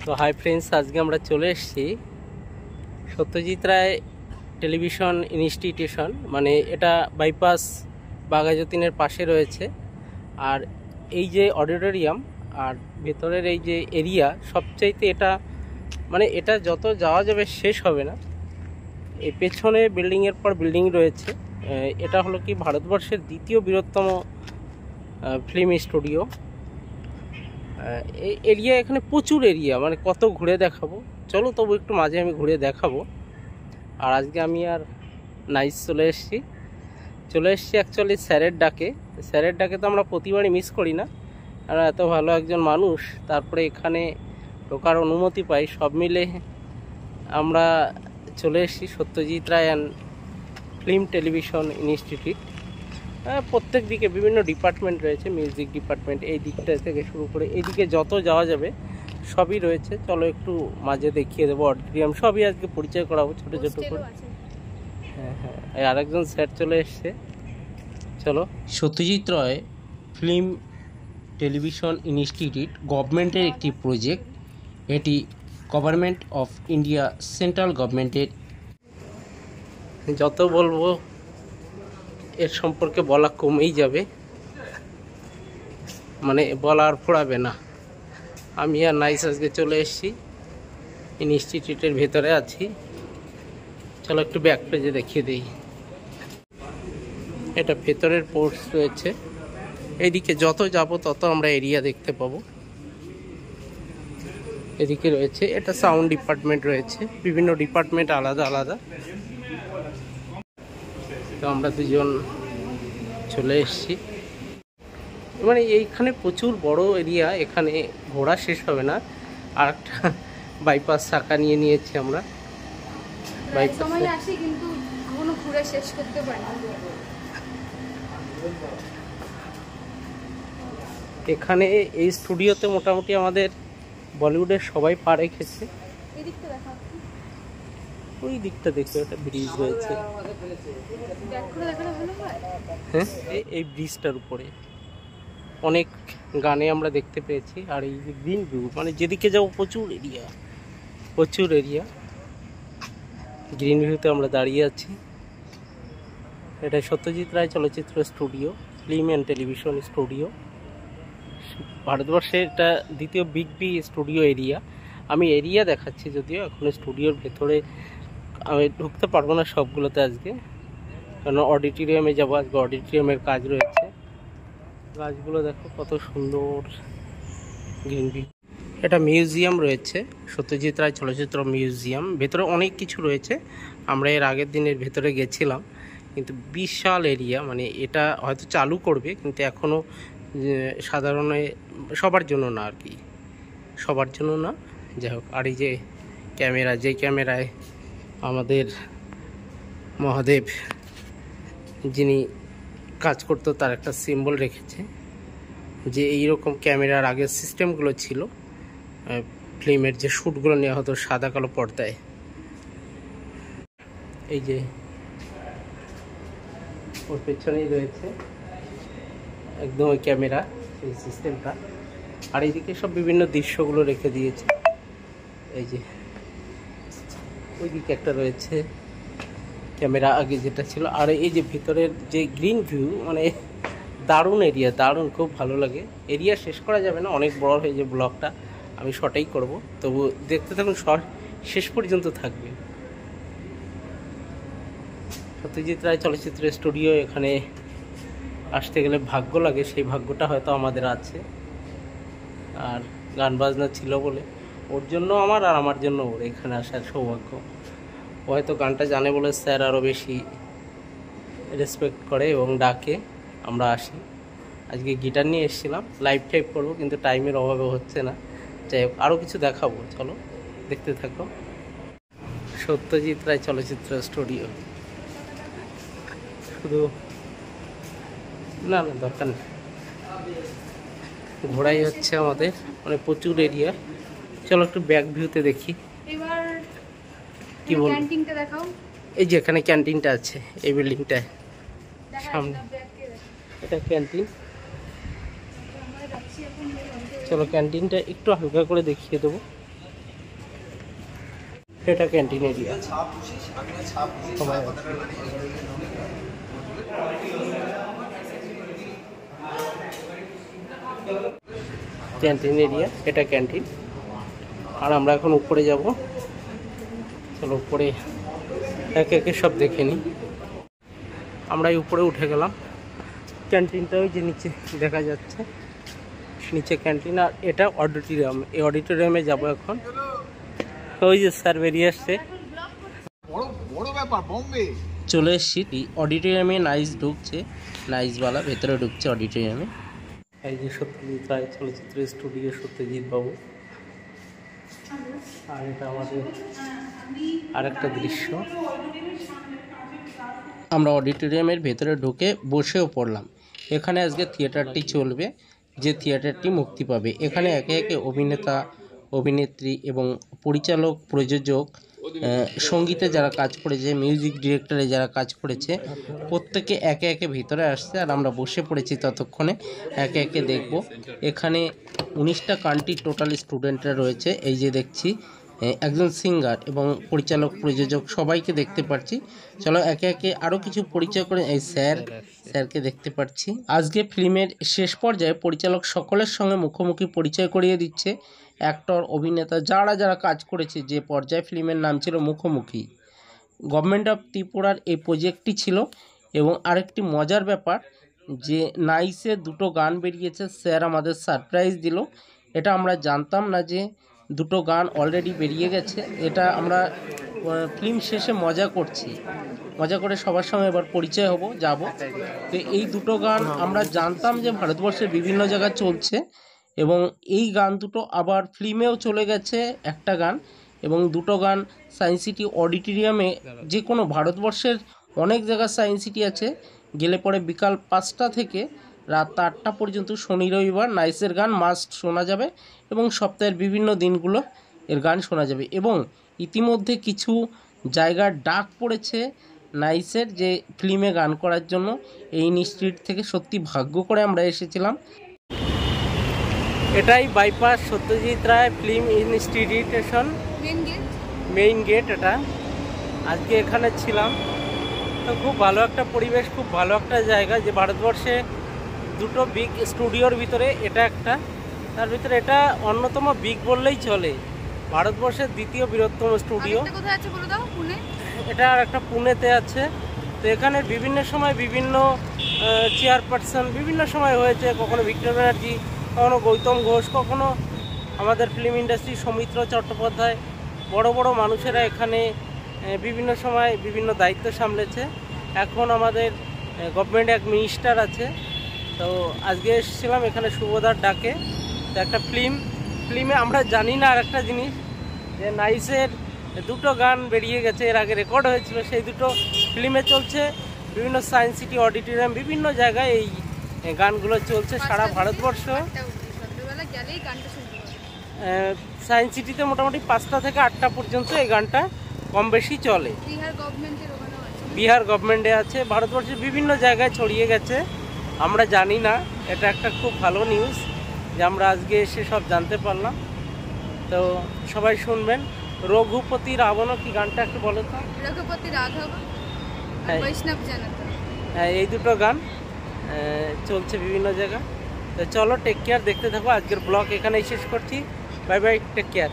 তো hi friends, আজকে আমরা চলে এসেছি সত্যজিৎ রায় টেলিভিশন ইনস্টিটিউশন, মানে এটা বাইপাস বাঘাযতীনের পাশে রয়েছে। আর এই যে অডিটোরিয়াম আর ভেতরের এই যে এরিয়া, সবচাইতে এটা মানে এটা যত যাওয়া যাবে শেষ হবে না। এই পেছনে বিল্ডিংয়ের পর বিল্ডিং রয়েছে। এটা হলো কি ভারতবর্ষের দ্বিতীয় বৃহত্তম ফিল্ম স্টুডিও। এই এরিয়া, এখানে প্রচুর এরিয়া, মানে কত ঘুরে দেখাবো। চলো তবু একটু মাঝে আমি ঘুরে দেখাবো। আর আজকে আমি আর নাইস চলে এসেছি অ্যাকচুয়ালি স্যারের ডাকে তো আমরা প্রতিবারই মিস করি না। আর এত ভালো একজন মানুষ, তারপরে এখানে ঢোকার অনুমতি পাই, সব মিলে আমরা চলে এসেছি Satyajit Ray and film television institute. প্রত্যেক দিকে বিভিন্ন ডিপার্টমেন্ট রয়েছে, মিউজিক ডিপার্টমেন্ট এই দিকটা থেকে শুরু করে এইদিকে যত যাওয়া যাবে সবই রয়েছে। চলো একটু মাঝে দেখিয়ে দেবো, অডিটোরিয়াম সবই আজকে পরিচয় করাবো ছোটো ছোটো করে। হ্যাঁ, আরেকজন স্যার চলে এসছে। চলো। Satyajit Ray film television institute গভর্নমেন্টের একটি প্রজেক্ট। এটি গভর্নমেন্ট অফ ইন্ডিয়া সেন্ট্রাল গভর্নমেন্টের। যত বলবো এর সম্পর্কে বলা কমেই যাবে, মানে বলা আর ফোড়াবে না। আমি আর নাইস আজকে চলে এসেছি, ইনস্টিটিউটের ভেতরে আছি। চলো একটু ব্যাক পেজে দেখিয়ে দিই। এটা ভেতরের পোর্টস রয়েছে, এইদিকে যত যাব তত আমরা এরিয়া দেখতে পাবো। এদিকে রয়েছে, এটা সাউন্ড ডিপার্টমেন্ট রয়েছে, বিভিন্ন ডিপার্টমেন্ট আলাদা আলাদা। তো আমরা দুজন চলে এসেছি, মানে এইখানে প্রচুর বড় এরিয়া, এখানে ঘোরা শেষ হবে না। আর একটা বাইপাস শাখা নিয়েছি আমরা। এখানে এই স্টুডিওতে মোটামুটি আমাদের বলিউডের সবাই পা রেখেছে। ওই দিকটা দেখো, একটা ব্রিজ রয়েছে। হ্যাঁ, এই ব্রিজটার উপরে অনেক গানে আমরা দেখতে পেয়েছি। আর এই যে গ্রিন ভিউ, মানে যেদিকে যাবো প্রচুর এরিয়া। গ্রিন ভিউতে আমরা দাঁড়িয়ে আছি। এটা সত্যজিৎ রায় চলচ্চিত্র studio, film and television studio. ভারতবর্ষে এটা দ্বিতীয় বিগ স্টুডিও এরিয়া। আমি এরিয়া দেখাচ্ছি, যদিও এখন স্টুডিওর ভেতরে আমি ঢুকতে পারবো না সবগুলোতে আজকে, কারণ অডিটোরিয়ামে যাবো। আজকে অডিটোরিয়ামের কাজ রয়েছে। গাছগুলো দেখো কত সুন্দর, গ্রিন ভিউ। এটা মিউজিয়াম রয়েছে, সত্যজিৎ রায় চলচ্চিত্র মিউজিয়াম। ভেতরে অনেক কিছু রয়েছে। আমরা এর আগের দিনের ভেতরে গেছিলাম, কিন্তু বিশাল এরিয়া। মানে এটা হয়তো চালু করবে, কিন্তু এখনও সাধারণ সবার জন্য না আর কি, সবার জন্য না। যাই হোক, আর এই যে ক্যামেরা, যে ক্যামেরায় আমাদের মহাদেব যিনি কাজ করতো তার একটা সিম্বল রেখেছে, যে এইরকম ক্যামেরার আগের সিস্টেমগুলো ছিল। ফিল্মের যে শ্যুটগুলো নেওয়া হতো সাদা কালো পর্দায়, এই যে ওর পেছনেই রয়েছে একদম ওই ক্যামেরা, সেই সিস্টেমটা। আর এইদিকে সব বিভিন্ন দৃশ্যগুলো রেখে দিয়েছে। এই যে ওইদিকে একটা রয়েছে ক্যামেরা আগে যেটা ছিল। আর এই যে ভিতরের যে গ্রিন ভিউ, মানে দারুণ এরিয়া, দারুণ, খুব ভালো লাগে। এরিয়া শেষ করা যাবে না, অনেক বড় হয়ে যে ব্লগটা, আমি শর্টেই করব। তবু দেখতে থাকুন, শেষ পর্যন্ত থাকবে। সত্যজিৎ রায় চলচ্চিত্র স্টুডিও, এখানে আসতে গেলে ভাগ্য লাগে, সেই ভাগ্যটা হয়তো আমাদের আছে। আর গান বাজনা ছিল বলে ওর জন্য আমার, আর আমার জন্য ওর এখানে আসার সৌভাগ্য। ও হয়তো গানটা জানে বলে স্যার আরও বেশি রেসপেক্ট করে এবং ডাকে। আমরা আসি। আজকে গিটার নিয়ে এসেছিলাম, লাইভ টাইপ করবো, কিন্তু টাইমের অভাবে হচ্ছে না। যাই হোক, আরও কিছু দেখাবো, চলো দেখতে থাকো। সত্যজিৎ রায় চলচ্চিত্র স্টুডিও। শুধু না দরকার নেই, ঘোরাই হচ্ছে আমাদের, মানে প্রচুর এরিয়া। চলো একটু ব্যাক ভিউতে দেখি। কি বল, এই যে এখানে ক্যান্টিনটা আছে, এই বিল্ডিংটায় সামনে, এটা ক্যান্টিন। চলো ক্যান্টিনটা একটু হালকা করে দেখিয়ে দেবো। এটা ক্যান্টিন এরিয়া, সবাই আছে। ক্যান্টিন এরিয়া, এটা ক্যান্টিন। আর আমরা এখন উপরে যাব, চলো উপরে একে একে সব দেখে নিই। আমরা এই উপরে উঠে গেলাম, ক্যান্টিনটা ওই যে নিচে দেখা যাচ্ছে, নিচে ক্যান্টিন। আর এটা অডিটোরিয়াম, এই অডিটোরিয়ামে যাব এখন। ওই যে স্যার বেরিয়ে আসছে, চলে এসছি অডিটোরিয়ামে। নাইস ঢুকছে, নাইসওয়ালা ভেতরে ঢুকছে অডিটোরিয়ামে। এই যে সত্যজিৎ রায় চলচ্চিত্র স্টুডিও, সত্যজিৎ বাবু। আর এটা আমাদের আরেকটা দৃশ্য। আমরা অডিটোরিয়ামের ভেতরে ঢুকে বসেও পড়লাম। এখানে আজকে থিয়েটারটি চলবে, যে থিয়েটারটি মুক্তি পাবে। এখানে একে একে অভিনেতা, অভিনেত্রী এবং পরিচালক, প্রযোজক, সঙ্গীতে যারা কাজ করেছে, মিউজিক ডিরেক্টরে যারা কাজ করেছে, প্রত্যেকে একে একে ভিতরে আসছে। আর আমরা বসে পড়েছি ততক্ষণে, একে একে দেখব। এখানে 19টা কান্ট্রি টোটাল স্টুডেন্টরা রয়েছে। এই যে দেখছি একজন সিঙ্গার এবং পরিচালক, প্রযোজক সবাইকে দেখতে পাচ্ছি। চলো একে একে আরও কিছু পরিচয় করে। এই স্যারকে দেখতে পাচ্ছি। আজকে ফিল্মের শেষ পর্যায়ে পরিচালক সকলের সঙ্গে মুখোমুখি পরিচয় করিয়ে দিচ্ছে। অ্যাক্টর, অভিনেতা যারা যারা কাজ করেছে, যে পর্যায়ে ফিল্মের নাম ছিল মুখোমুখি। গভর্নমেন্ট অফ ত্রিপুরার এই প্রজেক্টটি ছিল। এবং আরেকটি মজার ব্যাপার, যে নাইসে 2টো গান বেরিয়েছে, স্যার আমাদের সারপ্রাইজ দিল। এটা আমরা জানতাম না যে 2টো গান অলরেডি বেরিয়ে গেছে। এটা আমরা ফিল্ম শেষে মজা করছি, মজা করে সবার সঙ্গে এবার পরিচয় হব, যাব। তো এই 2টো গান আমরা জানতাম যে ভারতবর্ষের বিভিন্ন জায়গায় চলছে, এবং এই গান দুটো আবার ফিল্মেও চলে গেছে একটা গান। এবং 2টো গান সায়েন্স সিটি অডিটোরিয়ামে, যে কোনো ভারতবর্ষের অনেক জায়গায় সায়েন্স সিটি আছে, গেলে পরে বিকাল 5টা থেকে রাত 8টা পর্যন্ত শনি রবিবার নাইসের গান মাস্ট শোনা যাবে। এবং সপ্তাহের বিভিন্ন দিনগুলো এর গান শোনা যাবে। এবং ইতিমধ্যে কিছু জায়গার ডাক পড়েছে নাইসের, যে ফিল্মে গান করার জন্য। এই ইনস্টিটিউট থেকে সত্যি ভাগ্য করে আমরা এসেছিলাম। এটাই bypass Satyajit Ray film institution, main gate এটা। আজকে এখানে ছিলাম, তো খুব ভালো একটা পরিবেশ, খুব ভালো একটা জায়গা। যে ভারতবর্ষে 2টো বিগ স্টুডিওর ভিতরে এটা একটা, তার ভিতরে এটা অন্যতম বিগ বললেই চলে। ভারতবর্ষের 2য় বৃহত্তম স্টুডিও। এটা আর একটা পুনেতে আছে। তো এখানে বিভিন্ন সময় বিভিন্ন চেয়ারপারসন বিভিন্ন সময় হয়েছে, কখনো ভিক্টর ব্যানার্জি, কখনো গৌতম ঘোষ, কখনো আমাদের ফিল্ম ইন্ডাস্ট্রি সৌমিত্র চট্টোপাধ্যায়, বড় বড় মানুষেরা এখানে বিভিন্ন সময় বিভিন্ন দায়িত্ব সামলেছে। এখন আমাদের গভর্নমেন্ট এক মিনিস্টার আছে। তো আজকে এসেছিলাম এখানে শুভদার ডাকে। তো একটা ফিল্মে আমরা জানি না আর একটা জিনিস, যে নাইসের 2টো গান বেরিয়ে গেছে, এর আগে রেকর্ড হয়েছিল, সেই 2টো ফিল্মে চলছে। বিভিন্ন সায়েন্স সিটি অডিটোরিয়াম, বিভিন্ন জায়গায় এই গানগুলো চলছে সারা ভারতবর্ষ। সায়েন্স সিটিতে মোটামুটি 5টা থেকে 8টা পর্যন্ত এই গানটা কম বেশি চলে। বিহার গভর্নমেন্টে আছে, ভারতবর্ষের বিভিন্ন জায়গায় ছড়িয়ে গেছে, আমরা জানি না। এটা একটা খুব ভালো নিউজ যে আমরা আজকে এসে সব জানতে পারলাম। তো সবাই শুনবেন। রঘুপতি রাবণ কি গানটা একটু বলো তো? রঘুপতি রাঘব, বৈষ্ণব জনতা। হ্যাঁ, এই 2টো গান চলছে বিভিন্ন জায়গায়। তো চলো, টেক কেয়ার, দেখতে থাকো। আজকের ব্লগ এখানেই শেষ করছি। Bye bye, take care.